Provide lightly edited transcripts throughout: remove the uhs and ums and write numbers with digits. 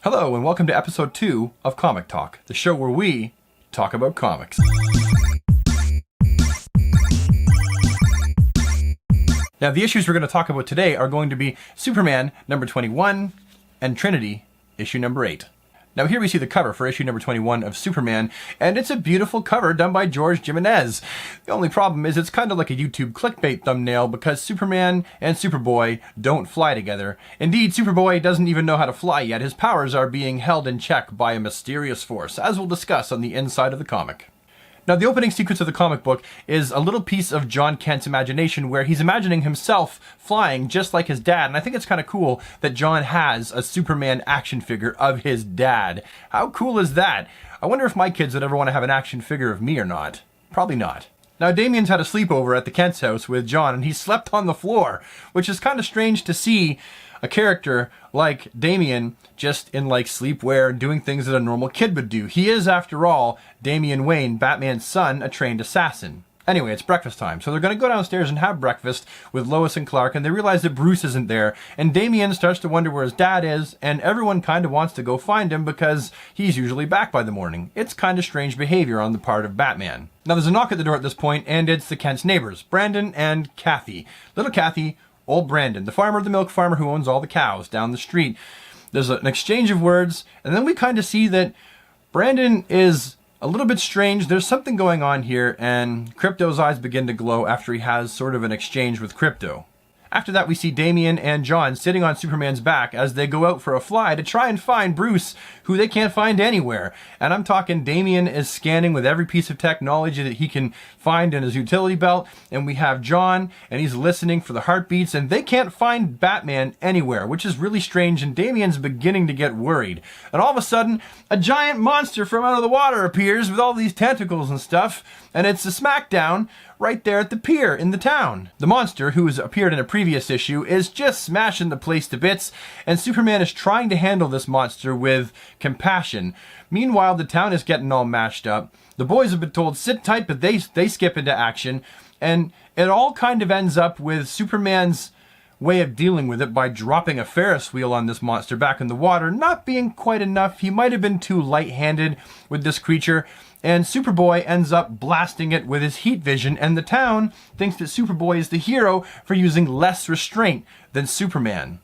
Hello and welcome to episode 2 of Comic Talk, the show where we talk about comics. Now the issues we're going to talk about today are going to be Superman number 21 and Trinity issue number 8. Now here we see the cover for issue number 21 of Superman, and it's a beautiful cover done by George Jimenez. The only problem is it's kind of like a YouTube clickbait thumbnail because Superman and Superboy don't fly together. Indeed, Superboy doesn't even know how to fly yet. His powers are being held in check by a mysterious force, as we'll discuss on the inside of the comic. Now, the opening sequence of the comic book is a little piece of John Kent's imagination where he's imagining himself flying just like his dad. And I think it's kind of cool that John has a Superman action figure of his dad. How cool is that? I wonder if my kids would ever want to have an action figure of me or not. Probably not. Now, Damian's had a sleepover at the Kent's house with John, and he slept on the floor, which is kind of strange to see a character like Damian just in like sleepwear doing things that a normal kid would do. He is, after all, Damian Wayne, Batman's son, a trained assassin. Anyway, it's breakfast time, so they're going to go downstairs and have breakfast with Lois and Clark, and they realize that Bruce isn't there, and Damian starts to wonder where his dad is, and everyone kind of wants to go find him because he's usually back by the morning. It's kind of strange behavior on the part of Batman. Now, there's a knock at the door at this point, and it's the Kent's neighbors, Brandon and Kathy. Little Kathy, old Brandon, the farmer, the milk farmer who owns all the cows down the street. There's an exchange of words, and then we kind of see that Brandon is a little bit strange. There's something going on here, and Crypto's eyes begin to glow after he has sort of an exchange with Crypto. After that, we see Damian and John sitting on Superman's back as they go out for a fly to try and find Bruce, who they can't find anywhere. And I'm talking Damian is scanning with every piece of technology that he can find in his utility belt. And we have John, and he's listening for the heartbeats, and they can't find Batman anywhere, which is really strange. And Damian's beginning to get worried. And all of a sudden, a giant monster from out of the water appears with all these tentacles and stuff. And it's a smackdown right there at the pier in the town. The monster, who has appeared in a previous issue, is just smashing the place to bits, and Superman is trying to handle this monster with compassion. Meanwhile, the town is getting all mashed up. The boys have been told sit tight, but they skip into action, and it all kind of ends up with Superman's way of dealing with it by dropping a Ferris wheel on this monster back in the water, not being quite enough. He might have been too light-handed with this creature, and Superboy ends up blasting it with his heat vision, and the town thinks that Superboy is the hero for using less restraint than Superman.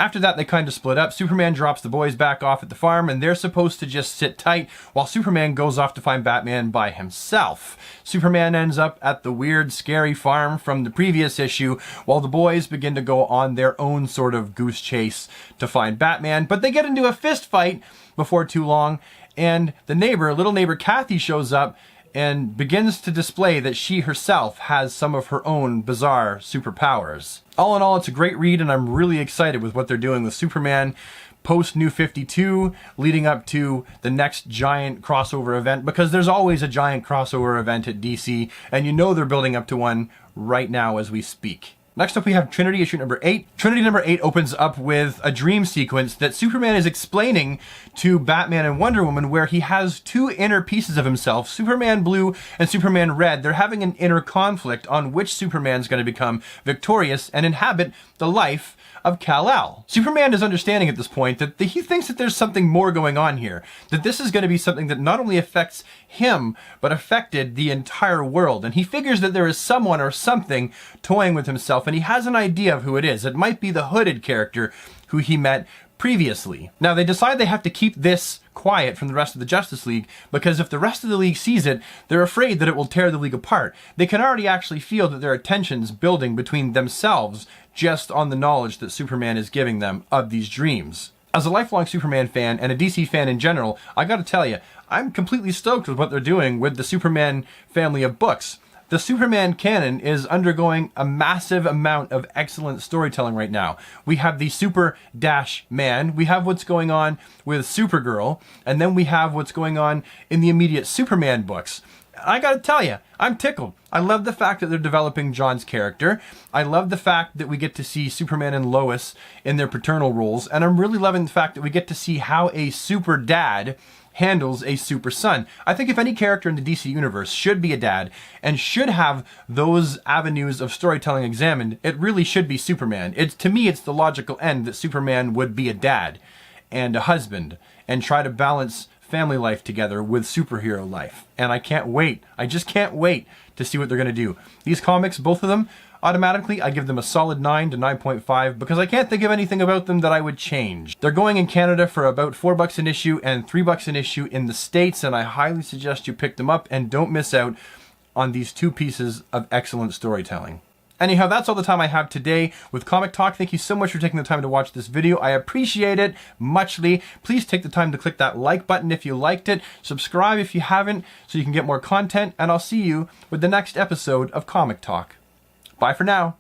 After that, they kind of split up. Superman drops the boys back off at the farm, and they're supposed to just sit tight while Superman goes off to find Batman by himself. Superman ends up at the weird, scary farm from the previous issue, while the boys begin to go on their own sort of goose chase to find Batman. But they get into a fist fight before too long, and the little neighbor Kathy, shows up and begins to display that she herself has some of her own bizarre superpowers. All in all, it's a great read, and I'm really excited with what they're doing with Superman post New 52, leading up to the next giant crossover event, because there's always a giant crossover event at DC, and you know they're building up to one right now as we speak. Next up, we have Trinity issue number 8. Trinity number 8 opens up with a dream sequence that Superman is explaining to Batman and Wonder Woman, where he has two inner pieces of himself, Superman Blue and Superman Red. They're having an inner conflict on which Superman's going to become victorious and inhabit the life of Kal-El. Superman is understanding at this point that he thinks that there's something more going on here, that this is going to be something that not only affects him, but affected the entire world. And he figures that there is someone or something toying with himself, and he has an idea of who it is. It might be the hooded character who he met previously. Now, they decide they have to keep this quiet from the rest of the Justice League, because if the rest of the League sees it, they're afraid that it will tear the League apart. They can already actually feel that there are tensions building between themselves just on the knowledge that Superman is giving them of these dreams. As a lifelong Superman fan and a DC fan in general, I gotta tell you, I'm completely stoked with what they're doing with the Superman family of books. The Superman canon is undergoing a massive amount of excellent storytelling right now. We have the Super-Man, we have what's going on with Supergirl, and then we have what's going on in the immediate Superman books. I gotta tell you, I'm tickled. I love the fact that they're developing John's character. I love the fact that we get to see Superman and Lois in their paternal roles, and I'm really loving the fact that we get to see how a super dad handles a super son. I think if any character in the DC universe should be a dad and should have those avenues of storytelling examined, it really should be Superman. To me, it's the logical end that Superman would be a dad. and a husband and try to balance family life together with superhero life. And I can't wait. I just can't wait to see what they're going to do. These comics, both of them, automatically I give them a solid 9 to 9.5 because I can't think of anything about them that I would change. They're going in Canada for about $4 an issue and $3 an issue in the States, and I highly suggest you pick them up and don't miss out on these two pieces of excellent storytelling. Anyhow, that's all the time I have today with Comic Talk. Thank you so much for taking the time to watch this video. I appreciate it muchly. Please take the time to click that like button if you liked it. Subscribe if you haven't so you can get more content. And I'll see you with the next episode of Comic Talk. Bye for now.